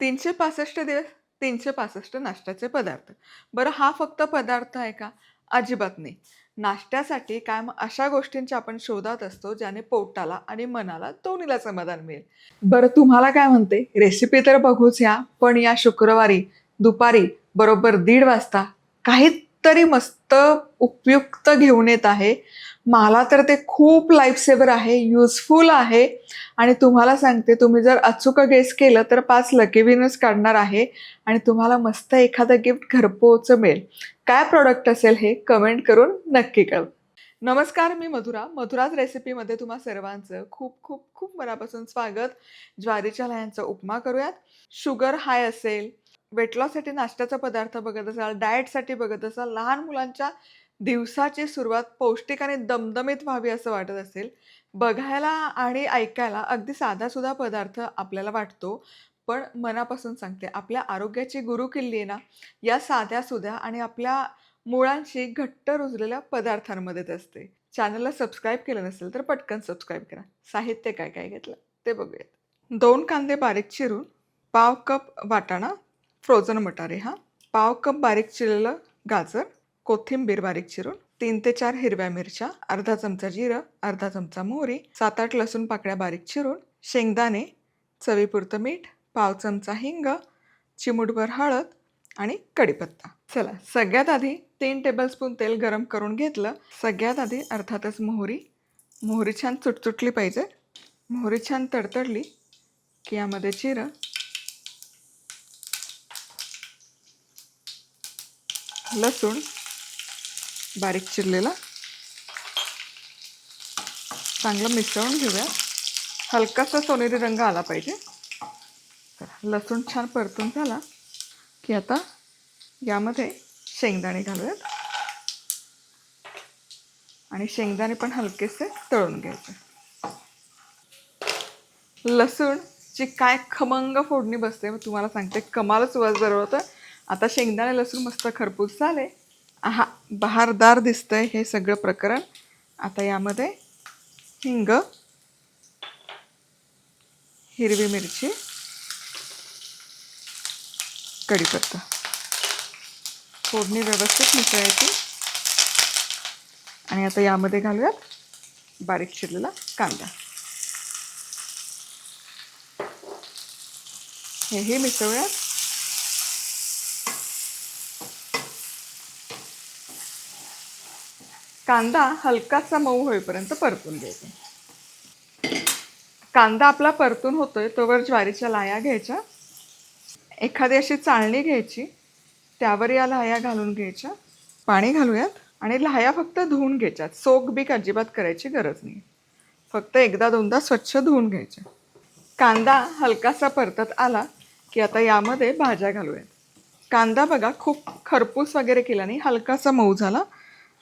365 दिवस 365 नाश्त्याचे पदार्थ. बरं हा फक्त पदार्थ आहे का? अजिबात नाही. नाश्त्यासाठी काय मग अशा गोष्टींच्या आपण शोधात असतो ज्याने पोटाला आणि मनाला दोन्हीला समाधान मिळेल. बरं तुम्हाला काय म्हणते? रेसिपी तर बघूच या, पण या शुक्रवारी दुपारी बरोबर 1:30 वाजता काहीतरी मस्त उपयुक्त घेऊन येत आहे. मला तर ते खूप लाईफसेव्हर आहे, युजफुल आहे आणि तुम्हाला सांगते तुम्ही जर अचूक गेस केलं तर 5 लकी विनर्स काढणार आहे आणि तुम्हाला मस्त एखादं गिफ्ट घरपोच मिळेल. काय प्रॉडक्ट असेल हे कमेंट करून नक्की कळवा. नमस्कार, मी मधुरा. मधुराज रेसिपीमध्ये तुम्हा सर्वांचं खूप खूप खूप मनापासून स्वागत. ज्वारीच्या लाह्यांचा उपमा करूयात. शुगर हाय असेल, वेट लॉससाठी नाश्त्याचा पदार्थ बघत असाल, डाएटसाठी बघत असाल, लहान मुलांच्या दिवसाची सुरुवात पौष्टिक आणि दमदमीत व्हावी असं वाटत असेल, बघायला आणि ऐकायला अगदी साधासुधा पदार्थ आपल्याला वाटतो. पण मनापासून सांगते, आपल्या आरोग्याची गुरुकिल्ली आहे ना, या साध्यासुध्या आणि आपल्या मुळांशी घट्ट रुजलेल्या पदार्थांमध्येच असते. चॅनलला सबस्क्राईब केलं नसेल तर पटकन सबस्क्राईब करा. साहित्य काय काय घेतलं ते बघूयात. 2 कांदे बारीक चिरून, पाव कप वाटाणा, फ्रोझन मटारे हां, पाव कप बारीक चिरलेलं गाजर, कोथिंबीर बारीक चिरून, 3 ते 4 हिरव्या मिरच्या, अर्धा चमचा जिरं, अर्धा चमचा मोहरी, 7-8 लसूण पाकळ्या बारीक चिरून, शेंगदाणे, चवीपुरतं मीठ, पाव चमचा हिंग, चिमूटभर हळद आणि कढीपत्ता. चला सगळ्यात आधी 3 टेबलस्पून तेल गरम करून घेतलं. सगळ्यात आधी अर्थातच मोहरी. मोहरी छान चुटचुटली पाहिजे. मोहरी छान तडतडली की यामध्ये जिरं, लसूण बारीक चिरलेला चांगलं मिसळून घेऊया. हलकासा सोनेरी रंग आला पाहिजे. लसूण छान परतून झाला की आता यामध्ये शेंगदाणे घालूयात आणि शेंगदाणे पण हलकेसे तळून घ्यायचे. लसूणची काय खमंग फोडणी बसते मग तुम्हाला सांगते, कमालच सुवास दरवळतं. आता शेंगदाणे लसूण मस्त खरपूस झाले. आहा, बहारदार दिसतंय हे सगळं प्रकरण. आता यामध्ये हिंग, हिरवी मिरची, कढीपत्ता, फोडणी व्यवस्थित मिसळायची आणि आता यामध्ये घालूयात बारीक चिरलेला कांदा. हेही मिसळूयात. कांदा हलकासा मऊ होईपर्यंत परतून घ्यायचा. कांदा आपला परतून होतोय तोवर ज्वारीच्या लाह्या घ्यायच्या. एखादी अशी चाळणी घ्यायची, त्यावर या लाह्या घालून घ्यायच्या. पाणी घालूयात आणि लाह्या फक्त धुवून घ्यायच्यात. सोक बीक अजिबात करायची गरज नाही. फक्त एकदा दोनदा स्वच्छ धुवून घ्यायच्या. कांदा हलकासा परतत आला की आता यामध्ये भाज्या घालूयात. कांदा बघा खूप खरपूस वगैरे केला नाही, हलकासा मऊ झाला.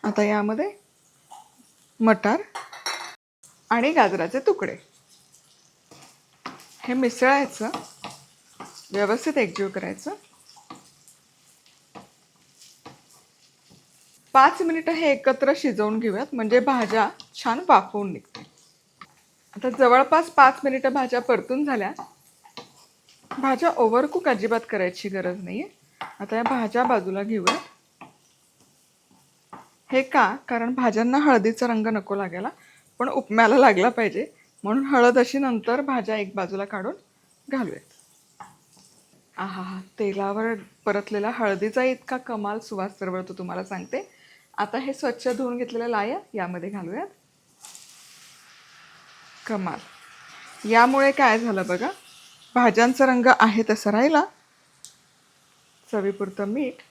आता यामध्ये मटार आणि गाजराचे तुकडे हे मिसळायचं, व्यवस्थित एकजीव करायचं. 5 मिनिटं हे एकत्र शिजवून घेऊयात म्हणजे भाज्या छान वाफवून निघतील. आता जवळपास 5 मिनिटं भाज्या परतून झाल्या. भाज्या ओव्हरकुक अजिबात करायची गरज नाही आहे. आता या भाज्या बाजूला घेऊयात. हे का? कारण भाज्यांना हळदीचा रंग नको लागायला, पण उपम्याला लागला पाहिजे म्हणून हळद अशी नंतर भाज्या एक बाजूला काढून घालूयात. आहा हा, तेलावर परतलेला हळदीचा इतका कमाल सुवास दरवळतो तुम्हाला सांगते. आता हे स्वच्छ धुवून घेतलेल्या लाह्या यामध्ये घालूयात. कमाल. यामुळे काय झालं बघा, भाज्यांचा रंग आहे तसा राहिला. चवीपुरतं मीठ,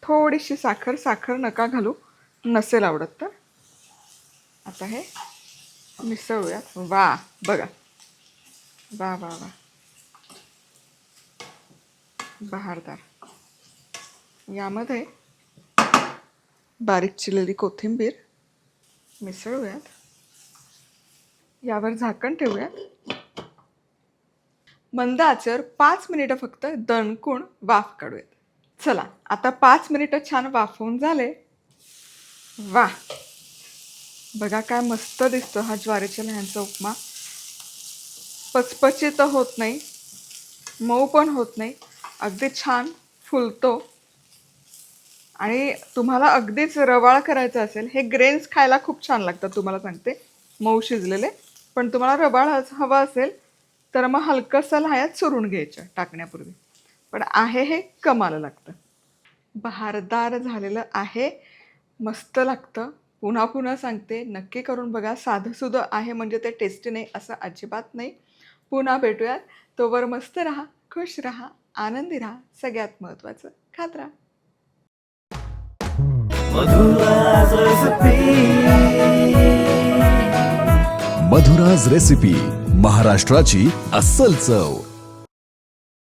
थोडीशी साखर. साखर नका घालू नसेल आवडत तर. आता हे मिसळूयात. वा बघा, वा वा वा, बहारदार. यामध्ये बारीक चिरलेली कोथिंबीर मिसळूयात. यावर झाकण ठेवूयात. मंद आचेवर 5 मिनिटं फक्त दणकून वाफ काढूयात. चला आता 5 मिनिटं छान वाफवून झाले. वा बघा काय मस्त दिसतो हा ज्वारीच्या लाह्यांचा उपमा. पचपची तर होत नाही, मऊ पण होत नाही, अगदी छान फुलतो. आणि तुम्हाला अगदीच रवाळ करायचं असेल, हे ग्रेन्स खायला खूप छान लागतात तुम्हाला सांगते, मऊ शिजलेले. पण तुम्हाला रवाळ हवा असेल तर मग हलकंसं लाह्यात चुरून घ्यायचं टाकण्यापूर्वी. पण आहे हे कमाल लागतं. बहारदार झालेलं आहे, मस्त लागतं. पुन्हा पुन्हा सांगते, नक्की करून बघा. साधंसुधं आहे म्हणजे ते टेस्टी नाही असं अजिबात नाही. पुन्हा भेटूयात. तोवर मस्त राहा, खुश राहा, आनंदी राहा. सगळ्यात महत्त्वाचं खात राहा. मधुराज रेसिपी, महाराष्ट्राची अस्सल चव.